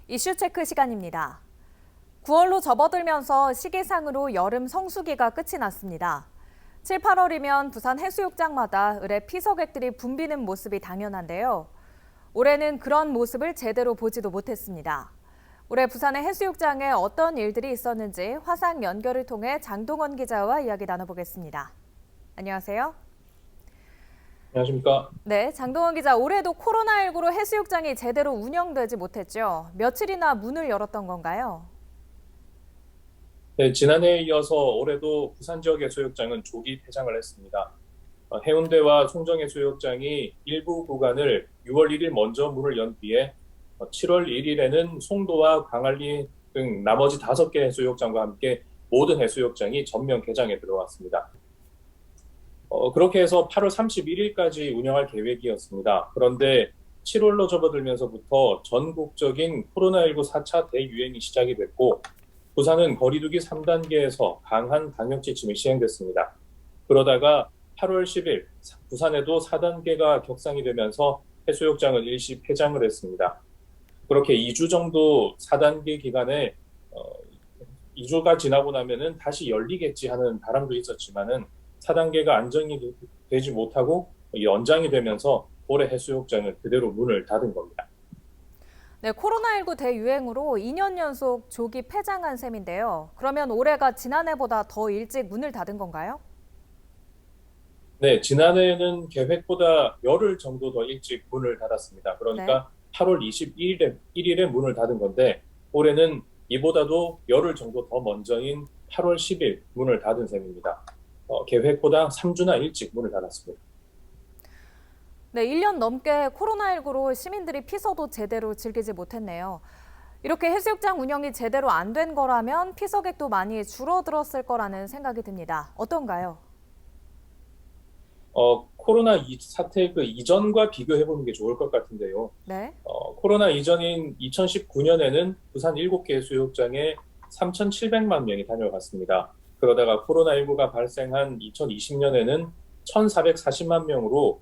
이슈 체크 시간입니다. 9월로 접어들면서 시기상으로 여름 성수기가 끝이 났습니다. 7, 8월이면 부산 해수욕장마다 을의 피서객들이 붐비는 모습이 당연한데요. 올해는 그런 모습을 제대로 보지도 못했습니다. 올해 부산의 해수욕장에 어떤 일들이 있었는지 화상 연결을 통해 장동원 기자와 이야기 나눠보겠습니다. 안녕하세요. 안녕하십니까. 네, 장동원 기자, 올해도 코로나19로 해수욕장이 제대로 운영되지 못했죠. 며칠이나 문을 열었던 건가요? 네, 지난해에 이어서 올해도 부산 지역 해수욕장은 조기 폐장을 했습니다. 해운대와 송정 해수욕장이 일부 구간을 6월 1일 먼저 문을 연 뒤에 7월 1일에는 송도와 광안리 등 나머지 5개 해수욕장과 함께 모든 해수욕장이 전면 개장에 들어갔습니다. 그렇게 해서 8월 31일까지 운영할 계획이었습니다. 그런데 7월로 접어들면서부터 전국적인 코로나19 4차 대유행이 시작이 됐고 부산은 거리두기 3단계에서 강한 방역 지침이 시행됐습니다. 그러다가 8월 10일 부산에도 4단계가 격상이 되면서 해수욕장은 일시 폐장을 했습니다. 그렇게 2주 정도 4단계 기간에 2주가 지나고 나면은 다시 열리겠지 하는 바람도 있었지만은 4단계가 안정이 되지 못하고 연장이 되면서 올해 해수욕장은 그대로 문을 닫은 겁니다. 네, 코로나19 대유행으로 2년 연속 조기 폐장한 셈인데요. 그러면 올해가 지난해보다 더 일찍 문을 닫은 건가요? 네, 지난해에는 계획보다 열흘 정도 더 일찍 문을 닫았습니다. 네. 그러니까 8월 21일에 문을 닫은 건데 올해는 이보다도 열흘 정도 더 먼저인 8월 10일 문을 닫은 셈입니다. 계획보다 3주나 일찍 문을 닫았습니다. 네, 1년 넘게 코로나19로 시민들이 피서도 제대로 즐기지 못했네요. 이렇게 해수욕장 운영이 제대로 안 된 거라면 피서객도 많이 줄어들었을 거라는 생각이 듭니다. 어떤가요? 코로나 사태 그 이전과 비교해 보는 게 좋을 것 같은데요. 네. 코로나 이전인 2019년에는 부산 7개 해수욕장에 3,700만 명이 다녀갔습니다. 그러다가 코로나19가 발생한 2020년에는 1,440만 명으로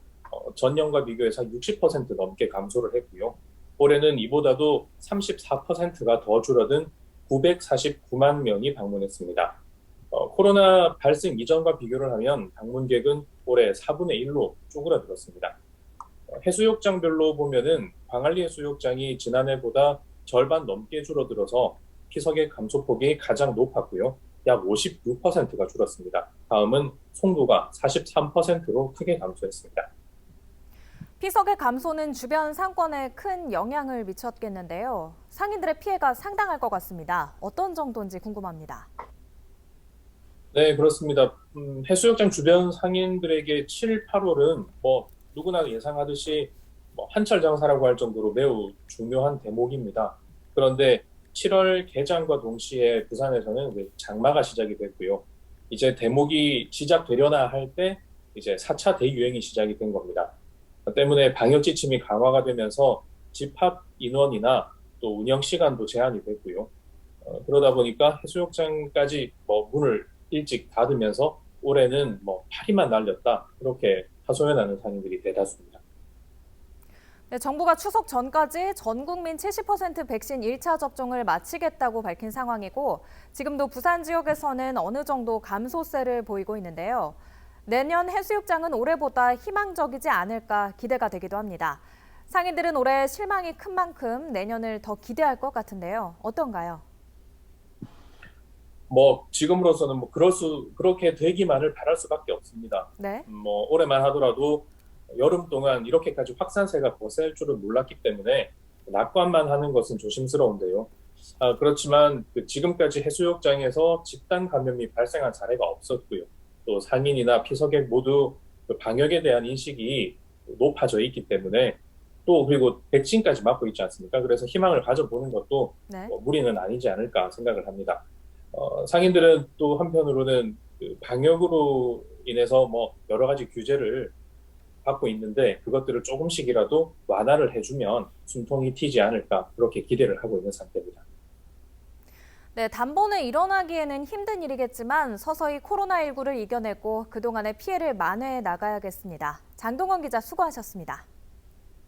전년과 비교해서 60% 넘게 감소를 했고요. 올해는 이보다도 34%가 더 줄어든 949만 명이 방문했습니다. 코로나 발생 이전과 비교를 하면 방문객은 올해 4분의 1로 쪼그라들었습니다. 해수욕장별로 보면은 광안리 해수욕장이 지난해보다 절반 넘게 줄어들어서 피서객 감소폭이 가장 높았고요. 약 56%가 줄었습니다. 다음은 송도가 43%로 크게 감소했습니다. 피서객 감소는 주변 상권에 큰 영향을 미쳤겠는데요. 상인들의 피해가 상당할 것 같습니다. 어떤 정도인지 궁금합니다. 네, 그렇습니다. 해수욕장 주변 상인들에게 7, 8월은 누구나 예상하듯이 한철 장사라고 할 정도로 매우 중요한 대목입니다. 그런데 7월 개장과 동시에 부산에서는 장마가 시작이 됐고요. 이제 대목이 시작되려나 할 때 이제 4차 대유행이 시작이 된 겁니다. 때문에 방역 지침이 강화가 되면서 집합 인원이나 또 운영 시간도 제한이 됐고요. 그러다 보니까 해수욕장까지 문을 일찍 닫으면서 올해는 파리만 날렸다. 그렇게 하소연하는 상인들이 대다수입니다. 네, 정부가 추석 전까지 전 국민 70% 백신 1차 접종을 마치겠다고 밝힌 상황이고 지금도 부산 지역에서는 어느 정도 감소세를 보이고 있는데요. 내년 해수욕장은 올해보다 희망적이지 않을까 기대가 되기도 합니다. 상인들은 올해 실망이 큰 만큼 내년을 더 기대할 것 같은데요. 어떤가요? 지금으로서는 그렇게 되기만을 바랄 수밖에 없습니다. 네. 올해만 하더라도 여름 동안 이렇게까지 확산세가 거셀 줄은 몰랐기 때문에 낙관만 하는 것은 조심스러운데요. 그렇지만 지금까지 해수욕장에서 집단 감염이 발생한 사례가 없었고요. 또 상인이나 피서객 모두 그 방역에 대한 인식이 높아져 있기 때문에 또 그리고 백신까지 맞고 있지 않습니까? 그래서 희망을 가져보는 것도 네. 무리는 아니지 않을까 생각을 합니다. 상인들은 또 한편으로는 그 방역으로 인해서 여러 가지 규제를 받고 있는데 그것들을 조금씩이라도 완화를 해주면 숨통이 튀지 않을까 그렇게 기대를 하고 있는 상태입니다. 네, 단번에 일어나기에는 힘든 일이겠지만 서서히 코로나19를 이겨내고 그동안의 피해를 만회해 나가야겠습니다. 장동원 기자 수고하셨습니다.